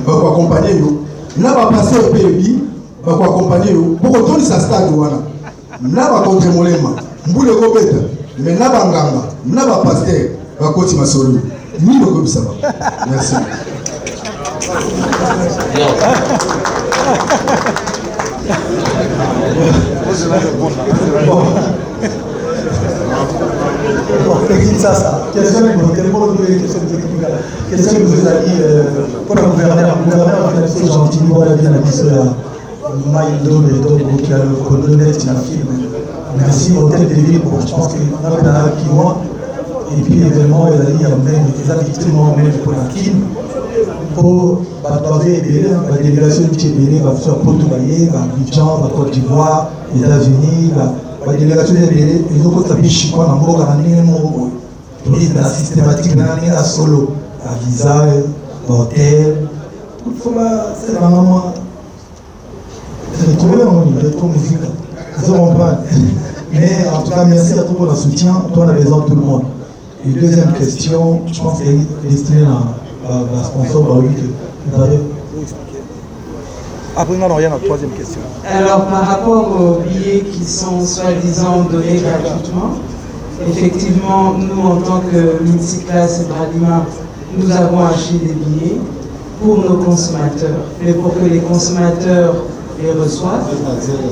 Speaker 6: ba ko accompagner yo na ba passer au pays ba ko accompagner yo pour que tout ça stade wana na ba contre molema mbule ko beta mais na banganga na ba pasteur ba koti masolo ni ko bisa ba. Merci.
Speaker 8: Ça. Question que vous avez dit pour le gouverneur c'est gentil, voilà bien la mission Maïdo et donc qui a le colonel qui a film. Merci Hôtel de Ville pour je pense qu'on a un qui moi et puis évidemment il a dit même des habituellement même pour la Kim pour la délégation du Tchébélé va faire Portugal, Abidjan, la Côte d'Ivoire, les États-Unis, la délégation du Tchébélé, et donc ça fait chicoin dans mon gouvernement. Oui, la systématique, la solo, la visa, l'hôtel. C'est vraiment. C'est trouvé un musique. Ça on parle. Mais en tout cas, merci à tout pour le soutien. Toi, on a besoin de tout le monde. Et deuxième question, je pense qu'elle est destinée à la sponsor par lui. Après, on a rien à la troisième question.
Speaker 12: Alors, par rapport aux billets qui sont soi-disant donnés gratuitement, effectivement, nous, en tant que multiclasse et Bradima, nous avons acheté des billets pour nos consommateurs. Mais pour que les consommateurs les reçoivent,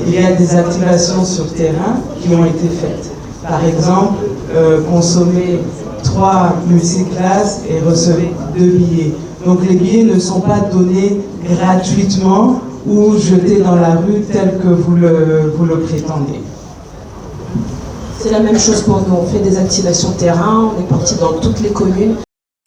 Speaker 12: il y a des activations sur terrain qui ont été faites. Par exemple, consommer 3 multiclasses et recevez 2 billets. Donc les billets ne sont pas donnés gratuitement ou jetés dans la rue tel que vous le prétendez.
Speaker 13: C'est la même chose pour nous, on fait des activations terrain, on est parti dans toutes les communes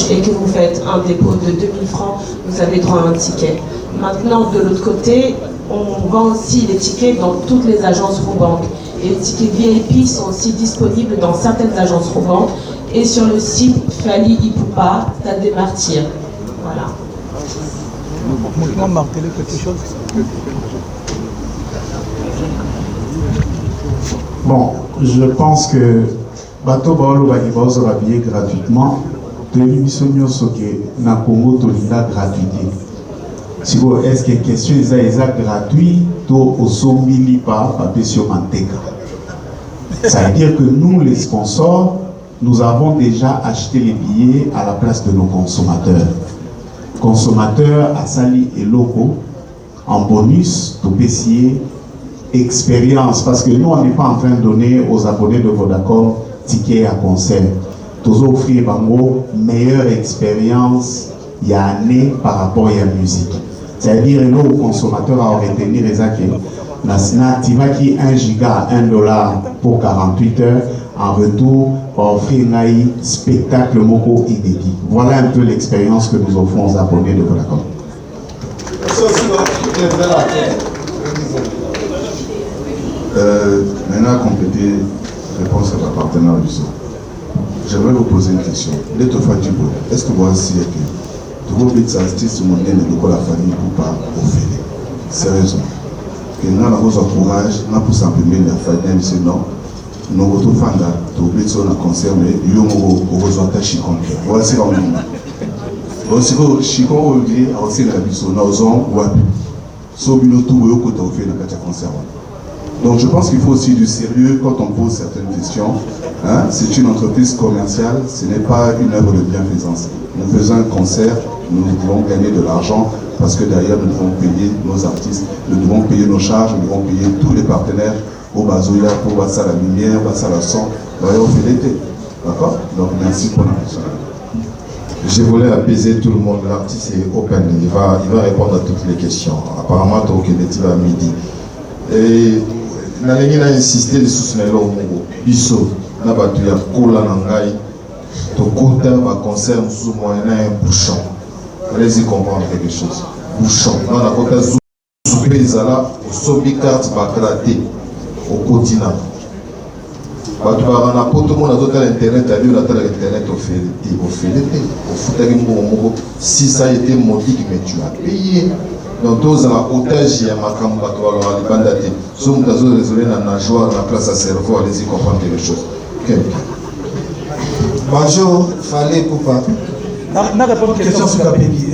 Speaker 13: et que vous faites un dépôt de 2000 francs, vous avez droit à un ticket. Maintenant, de l'autre côté, on vend aussi les tickets dans toutes les agences Roubank. Et les tickets VIP sont aussi disponibles dans certaines agences Roubank et sur le site Fally Ipupa, Stade des Martyrs. Voilà.
Speaker 14: Bon, je pense que bateau baolo balibaos habillé gratuitement. Télévision soké na Congo tolinda gratuité. Si vous est-ce que question est gratuit to osomili pa papesio manteka. Ça veut dire que nous les sponsors, nous avons déjà acheté les billets à la place de nos consommateurs. Consommateurs à Sali et locaux en bonus to PCA expérience parce que nous on n'est pas en train de donner aux abonnés de Vodacom tickets à concert. Tous offrir bango meilleure expérience il y a année par rapport à la musique. C'est-à-dire que nos consommateurs à retenir les acquis. La SNA tu vas qui 1 giga à $1 pour 48 heures en retour pour offrir un spectacle moko inédit. Voilà un peu l'expérience que nous offrons aux abonnés de Vodacom.
Speaker 5: Maintenant, compléter réponse à la partenaire du son. J'aimerais vous poser une question. Est-ce que vous pensez que tout le monde artiste mondial de la famille ou pas au fait? Sérieusement. Que nous avons un courage, nous avons s'imprimer la famille, c'est non. Nous avons tout fait dans un concert, mais nous avons besoin de Chicon. Voilà, c'est comme nous. Aussi, Chicon, on dit, aussi, la vie, nous avons Sobino tout le côté fait dans le concert. Donc je pense qu'il faut aussi du sérieux quand on pose certaines questions. Hein? C'est une entreprise commerciale, ce n'est pas une œuvre de bienfaisance. Nous faisons un concert, nous devons gagner de l'argent parce que derrière nous devons payer nos artistes, nous devons payer nos charges, nous devons payer tous les partenaires au Bazouya, pour passer la lumière, passer la son, au fait l'été. D'accord? Donc merci pour la question. Je voulais apaiser tout le monde. L'artiste est open, il va répondre à toutes les questions. Apparemment, tu vas à midi. Et je vais insister sur le biso. Na batu ya kola na ngai to kota ba concert sous moyen un bouchon. Allez-y comprendre quelque chose. Bouchon. Dans la kota zupezala sobi carte ba kraté au continent. Batu ba na poto mona total internet ali la tala internet au fait au futaki moko si ça a été modique mais tu as payé. Donc tous en otage ya makambo bato alors ali bandate. So mutazo résoudre na joie na place à cerveau allez-y comprendre quelque chose. Okay.
Speaker 15: Bonjour, Fallait Poupa.
Speaker 8: Na répondre question sur Kapeki.